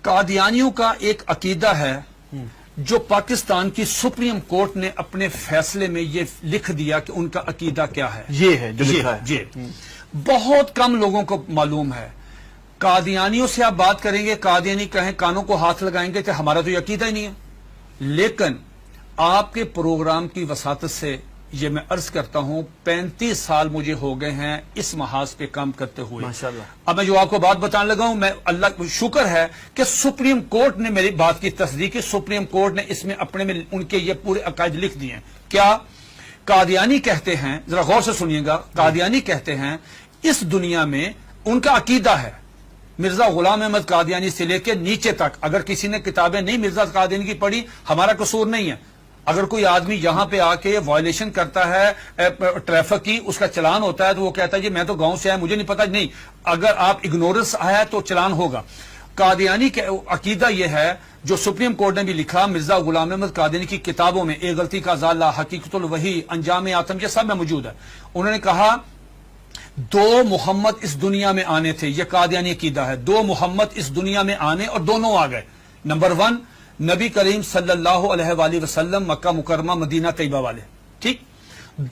قادیانیوں کا ایک عقیدہ ہے جو پاکستان کی سپریم کورٹ نے اپنے فیصلے میں یہ لکھ دیا کہ ان کا عقیدہ کیا ہے. یہ ہے جو لکھا ہے. جی بہت کم لوگوں کو معلوم ہے. قادیانیوں سے آپ بات کریں گے، قادیانی کہیں کانوں کو ہاتھ لگائیں گے کہ ہمارا تو یہ عقیدہ ہی نہیں ہے. لیکن آپ کے پروگرام کی وساطت سے یہ میں عرض کرتا ہوں 35 سال مجھے ہو گئے ہیں اس محاذ پہ کام کرتے ہوئے. ماشاءاللہ. اب میں جو آپ کو بات بتانے لگا ہوں، میں اللہ کا شکر ہے کہ سپریم کورٹ نے میری بات کی تصدیق کی. سپریم کورٹ نے اس میں اپنے میں ان کے یہ پورے عقائد لکھ دیے ہیں. کیا قادیانی کہتے ہیں، ذرا غور سے سنیے گا، قادیانی کہتے ہیں اس دنیا میں ان کا عقیدہ ہے مرزا غلام احمد قادیانی سے لے کے نیچے تک. اگر کسی نے کتابیں نہیں مرزا قادیانی کی پڑھی، ہمارا قصور نہیں ہے. اگر کوئی آدمی یہاں پہ آ کے وائلیشن کرتا ہے ٹریفک کی، اس کا چلان ہوتا ہے تو وہ کہتا ہے جی میں تو گاؤں سے آیا، مجھے نہیں پتا. نہیں، اگر آپ اگنورنس آیا تو چلان ہوگا. قادیانی کا عقیدہ یہ ہے جو سپریم کورٹ نے بھی لکھا مرزا غلام احمد قادیانی کی کتابوں میں، ایک غلطی کا ازالہ، حقیقت الوحی، انجام آتم، یہ سب میں موجود ہے. انہوں نے کہا 2 محمد اس دنیا میں آنے تھے. یہ قادیانی عقیدہ ہے. 2 محمد اس دنیا میں آنے اور دونوں آ گئے. نمبر 1 نبی کریم صلی اللہ علیہ وآلہ وسلم، مکہ مکرمہ مدینہ طیبہ والے، ٹھیک.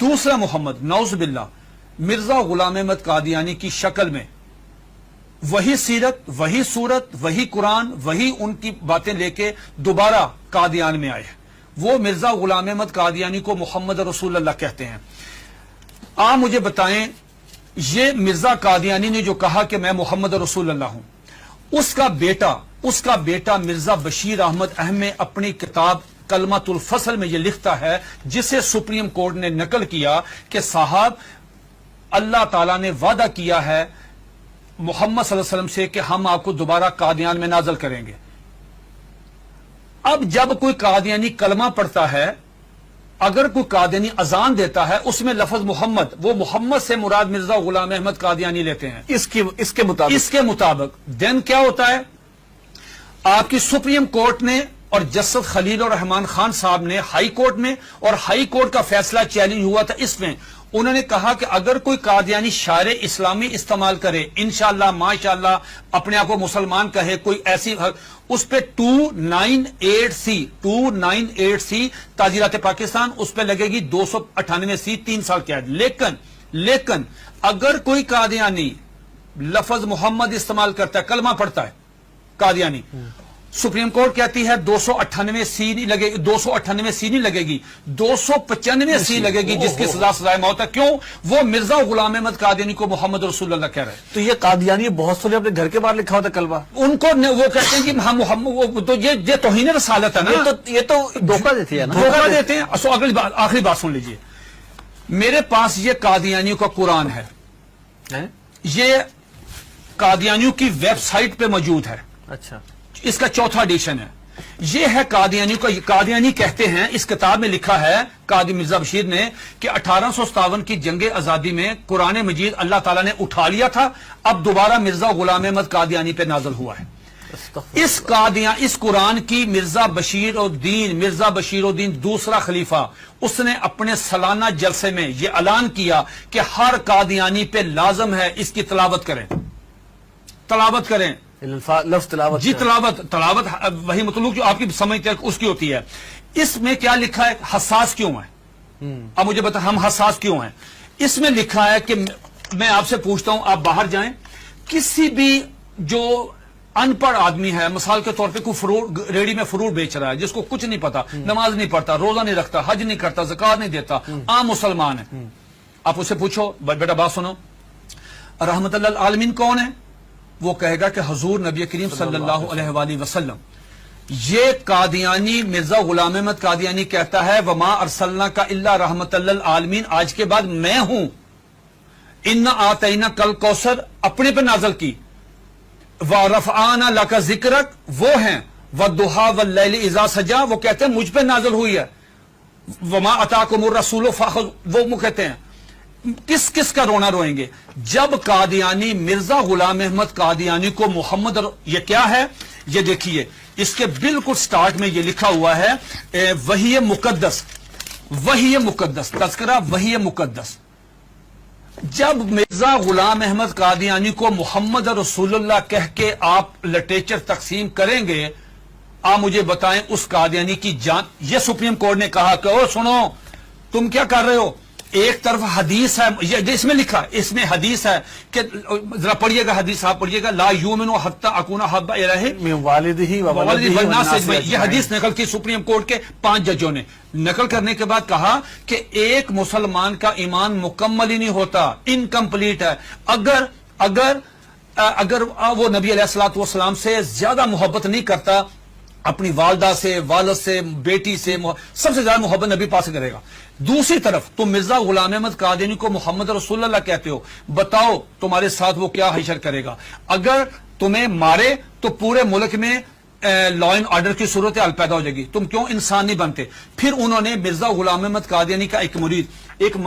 دوسرا محمد نعوذ باللہ مرزا غلام احمد قادیانی کی شکل میں وہی سیرت، وہی صورت، وہی قرآن، وہی ان کی باتیں لے کے دوبارہ قادیان میں آئے. وہ مرزا غلام احمد قادیانی کو محمد رسول اللہ کہتے ہیں. آپ مجھے بتائیں یہ مرزا قادیانی نے جو کہا کہ میں محمد رسول اللہ ہوں، اس کا بیٹا مرزا بشیر احمد احمد اپنی کتاب کلمۃ الفصل میں یہ لکھتا ہے، جسے سپریم کورٹ نے نقل کیا کہ صاحب اللہ تعالیٰ نے وعدہ کیا ہے محمد صلی اللہ علیہ وسلم سے کہ ہم آپ کو دوبارہ قادیان میں نازل کریں گے. اب جب کوئی قادیانی کلمہ پڑھتا ہے، اگر کوئی قادیانی اذان دیتا ہے، اس میں لفظ محمد، وہ محمد سے مراد مرزا غلام احمد قادیانی لیتے ہیں اس کے مطابق دین کیا ہوتا ہے؟ آپ کی سپریم کورٹ نے اور جسٹس خلیل الرحمان خان صاحب نے ہائی کورٹ میں، اور ہائی کورٹ کا فیصلہ چیلنج ہوا تھا اس میں، انہوں نے کہا کہ اگر کوئی قادیانی شعر اسلامی استعمال کرے، انشاءاللہ ماشاءاللہ اپنے آپ کو مسلمان کہے، کوئی ایسی، اس پہ 298C تعزیرات پاکستان، اس پہ لگے گی 298C 3 سال قید. لیکن اگر کوئی قادیانی لفظ محمد استعمال کرتا ہے، کلمہ پڑھتا ہے قادیانی، سپریم کورٹ کہتی ہے 298C نہیں لگے گی، 298C نہیں لگے گی، 295C لگے گی، جس کی سزا سزائے موت ہے. کیوں؟ وہ مرزا غلام احمد قادیانی کو محمد رسول اللہ کہہ رہے ہیں. تو یہ قادیانی بہت سے اپنے گھر کے باہر لکھا ہوتا کلمہ، ان کو وہ کہتے ہیں کہ ہم محمد، تو یہ توہین رسالت ہے نا. یہ تو دھوکہ دیتی ہے نا، دھوکہ دیتے ہیں. آخری بات سن لیجئے، میرے پاس یہ قادیانیوں کا قرآن ہے، یہ قادیانیوں کی ویب سائٹ پہ موجود ہے. اچھا، اس کا 4تھا ایڈیشن ہے. یہ ہے قادیانیوں کا. قادیانی کہتے ہیں، اس کتاب میں لکھا ہے قاضی مرزا بشیر نے کہ 1857 کی جنگ آزادی میں قرآن مجید اللہ تعالیٰ نے اٹھا لیا تھا، اب دوبارہ مرزا غلام احمد قادیانی پہ نازل ہوا ہے. اس قرآن کی مرزا بشیر الدین دوسرا خلیفہ، اس نے اپنے سالانہ جلسے میں یہ اعلان کیا کہ ہر قادیانی پہ لازم ہے اس کی تلاوت کریں. لفظ تلاوت، جی تلاوت وہی مطلوب جو آپ کی سمجھتے ہیں اس کی ہوتی ہے. اس میں کیا لکھا ہے؟ حساس کیوں ہے؟ اب مجھے بتا ہم حساس کیوں ہیں. اس میں لکھا ہے کہ میں آپ سے پوچھتا ہوں، آپ باہر جائیں، کسی بھی جو ان پڑھ آدمی ہے، مثال کے طور پہ کوئی ریڑی میں فروٹ بیچ رہا ہے، جس کو کچھ نہیں پتا، نماز نہیں پڑھتا، روزہ نہیں رکھتا، حج نہیں کرتا، زکات نہیں دیتا، عام مسلمان ہے، آپ اسے پوچھو بیٹا بات سنو، رحمت اللہ العالمین کون ہے؟ وہ کہے گا کہ حضور نبی کریم صلی اللہ علیہ وآلہ وسلم. یہ قادیانی مرزا غلام احمد قادیانی کہتا ہے وما ارسلناک الا رحمت للعالمین، آج کے بعد میں ہوں. انا آتینا کل کوثر اپنے پہ نازل کی، ورفعنا لک ذکرک وہ ہیں، والضحی واللیل اذا سجا وہ کہتے ہیں مجھ پہ نازل ہوئی ہے، وما اتاکم الرسول فخذوہ وہ کہتے ہیں. کس کا رونا روئیں گے جب قادیانی مرزا غلام احمد قادیانی کو محمد یہ کیا ہے؟ یہ دیکھیے اس کے بالکل سٹارٹ میں یہ لکھا ہوا ہے وحی مقدس، تذکرہ وحی مقدس. جب مرزا غلام احمد قادیانی کو محمد رسول اللہ کہہ کے آپ لٹریچر تقسیم کریں گے، آپ مجھے بتائیں اس قادیانی کی جان. یہ سپریم کورٹ نے کہا کہ او سنو تم کیا کر رہے ہو، ایک طرف حدیث ہے، یہ اس میں لکھا، اس میں حدیث ہے کہ ذرا پڑھیے گا حدیث، آپ پڑھیے گا، لا یؤمن حتی اکون احب الیہ من والدہ و ولدہ والناس والناس اجمعین. یہ حدیث نقل کی سپریم کورٹ کے 5 ججوں نے. نقل کرنے کے بعد کہا کہ ایک مسلمان کا ایمان مکمل ہی نہیں ہوتا، انکمپلیٹ ہے اگر وہ نبی علیہ الصلوۃ والسلام سے زیادہ محبت نہیں کرتا، اپنی والدہ سے، والد سے، بیٹی سے، سب سے زیادہ محبت نبی پاس سے کرے گا. دوسری طرف تم مرزا غلام احمد قادیانی کو محمد رسول اللہ کہتے ہو، بتاؤ تمہارے ساتھ وہ کیا حشر کرے گا. اگر تمہیں مارے تو پورے ملک میں لا اینڈ آرڈر کی صورتحال پیدا ہو جائے گی، تم کیوں انسان نہیں بنتے. پھر انہوں نے مرزا غلام احمد قادیانی کا ایک مرید، ایک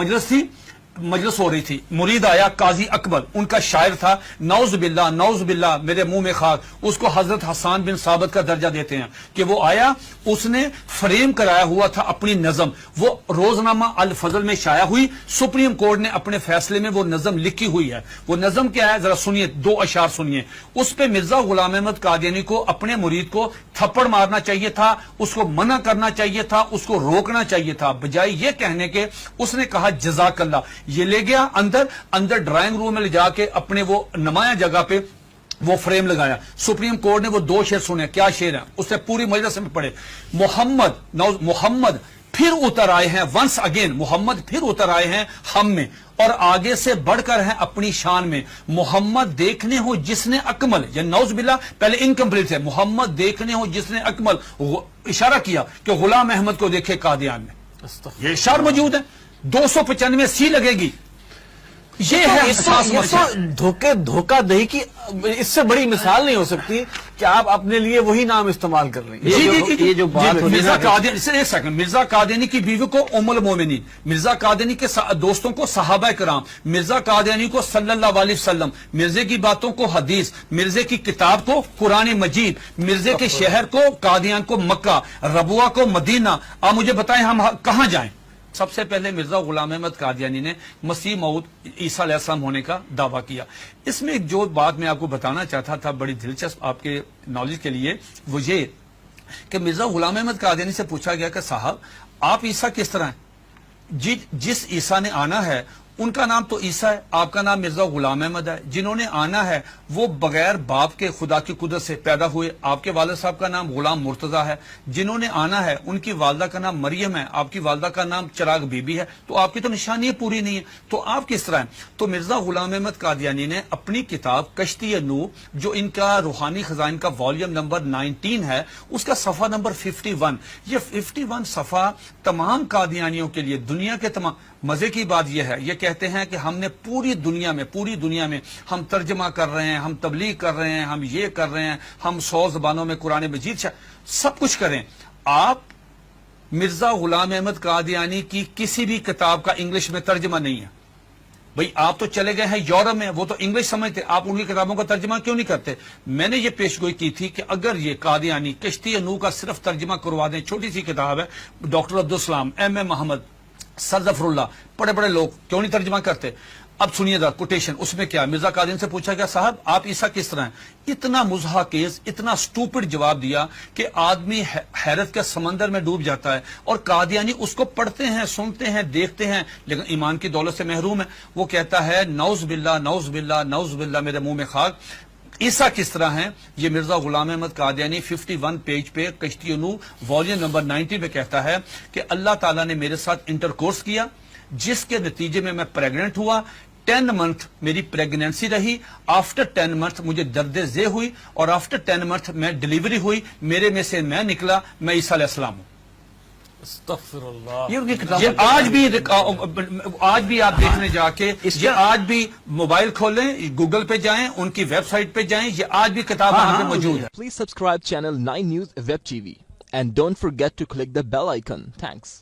مجلس ہو رہی تھی، مرید آیا قاضی اکبر، ان کا شاعر تھا، نعوذ باللہ میرے منہ میں خاک، اس کو حضرت حسان بن ثابت کا درجہ دیتے ہیں کہ وہ آیا، اس نے فریم کرایا ہوا تھا اپنی نظم، وہ روزنامہ الفضل میں شائع ہوئی. سپریم کورٹ نے اپنے فیصلے میں وہ نظم لکھی ہوئی ہے. وہ نظم کیا ہے ذرا سنیے، 2 اشعار سنیے. اس پہ مرزا غلام احمد قادیانی کو اپنے مرید کو تھپڑ مارنا چاہیے تھا، اس کو منع کرنا چاہیے تھا، اس کو روکنا چاہیے تھا، بجائے یہ کہنے کے اس نے کہا جزاک اللہ. یہ لے گیا اندر ڈرائنگ روم میں لے جا کے اپنے وہ نمایاں جگہ پہ وہ فریم لگایا. سپریم کورٹ نے وہ 2 شعر سنے. کیا شعر ہے؟ اس نے پوری مجلس میں پڑھے. محمد پھر اتر آئے ہیں، ونس اگین محمد پھر اتر آئے ہیں ہم میں، اور آگے سے بڑھ کر ہیں اپنی شان میں. محمد دیکھنے ہو جس نے اکمل، یا نعوذ باللہ پہلے انکمپلیٹ ہے، محمد دیکھنے ہو جس نے اکمل، اشارہ کیا کہ غلام احمد کو دیکھے قادیان میں. یہ اشار موجود ہے، 295 سی لگے گی. یہ ہے دھوکہ دہی کی اس سے بڑی مثال نہیں ہو سکتی کہ آپ اپنے لیے وہی نام استعمال کر رہے ہیں. یہ جو بات مرزا قادیانی، ایک سیکنڈ، مرزا قادیانی کی بیوی کو ام المومنین، مرزا قادیانی کے دوستوں کو صحابہ کرام، مرزا قادیانی کو صلی اللہ علیہ وسلم، مرزے کی باتوں کو حدیث، مرزے کی کتاب کو قرآن مجید، مرزے کے شہر کو قادیان کو مکہ، ربوہ کو مدینہ. آپ مجھے بتائیں ہم کہاں جائیں؟ سب سے پہلے مرزا غلام احمد قادیانی نے مسیح موعود عیسیٰ علیہ السلام ہونے کا دعویٰ کیا. اس میں جو بات میں آپ کو بتانا چاہتا تھا بڑی دلچسپ آپ کے نالج کے لیے، وہ یہ کہ مرزا غلام احمد قادیانی سے پوچھا گیا کہ صاحب آپ عیسیٰ کس طرح ہیں؟ جس عیسیٰ نے آنا ہے ان کا نام تو عیسیٰ ہے، آپ کا نام مرزا غلام احمد ہے. جنہوں نے آنا ہے وہ بغیر باپ کے خدا کی قدرت سے پیدا ہوئے، آپ کے والد صاحب کا نام غلام مرتضیٰ ہے. جنہوں نے آنا ہے ان کی والدہ کا نام مریم ہے، آپ کی والدہ کا نام چراغ بی بی ہے. تو آپ کی تو نشانی پوری نہیں ہے، تو آپ کس طرح ہیں؟ تو مرزا غلام احمد قادیانی نے اپنی کتاب کشتی نوح، جو ان کا روحانی خزائن کا والیوم نمبر 19 ہے، اس کا صفحہ نمبر 51، یہ 51 صفحہ تمام قادیانیوں کے لیے، دنیا کے تمام. مزے کی بات یہ ہے، یہ کہتے ہیں کہ ہم نے پوری دنیا میں ہم ترجمہ کر رہے ہیں، ہم تبلیغ کر رہے ہیں، ہم یہ کر رہے ہیں، ہم 100 زبانوں میں قرآن مجید سب کچھ کریں. آپ مرزا غلام احمد قادیانی کی کسی بھی کتاب کا انگلش میں ترجمہ نہیں ہے. بھئی آپ تو چلے گئے ہیں یورپ میں، وہ تو انگلش سمجھتے، آپ ان کی کتابوں کا ترجمہ کیوں نہیں کرتے؟ میں نے یہ پیشگوئی کی تھی کہ اگر یہ قادیانی کشتی نوح کا صرف ترجمہ کروا دیں، چھوٹی سی کتاب ہے، ڈاکٹر عبدالسلام، ایم اے محمد، سر ظفر اللہ، بڑے بڑے لوگ کیوں نہیں ترجمہ کرتے؟ اب سنیے دا کوٹیشن، اس میں کیا مرزا قادیانی سے پوچھا گیا صاحب آپ عیسیٰ کس طرح ہیں؟ اتنا مضحکیز، اتنا سٹوپڈ جواب دیا کہ آدمی حیرت کے سمندر میں ڈوب جاتا ہے. اور قادیانی اس کو پڑھتے ہیں، سنتے ہیں، دیکھتے ہیں، لیکن ایمان کی دولت سے محروم ہے. وہ کہتا ہے نعوذ باللہ میرے منہ میں خاک، عیسیٰ کس طرح ہیں؟ یہ مرزا غلام احمد قادیانی 51 پیج پہ کشتی نوح والیوم نمبر 90 پہ کہتا ہے کہ اللہ تعالیٰ نے میرے ساتھ انٹرکورس کیا، جس کے نتیجے میں پریگننٹ ہوا. 10 منتھ میری پریگننسی رہی، آفٹر 10 منتھ مجھے درد ذیل ہوئی، اور آفٹر 10 منتھ میں ڈیلیوری ہوئی، میرے میں سے میں نکلا، میں عیسیٰ علیہ السلام ہوں. استغفر اللہ. یہ آج بھی آپ دیکھنے جا کے، یہ آج بھی موبائل کھولیں، گوگل پہ جائیں، ان کی ویب سائٹ پہ جائیں، یہ آج بھی کتاب وہاں پہ موجود ہے. Please subscribe channel 9 News Web TV and don't forget to click the bell icon. Thanks.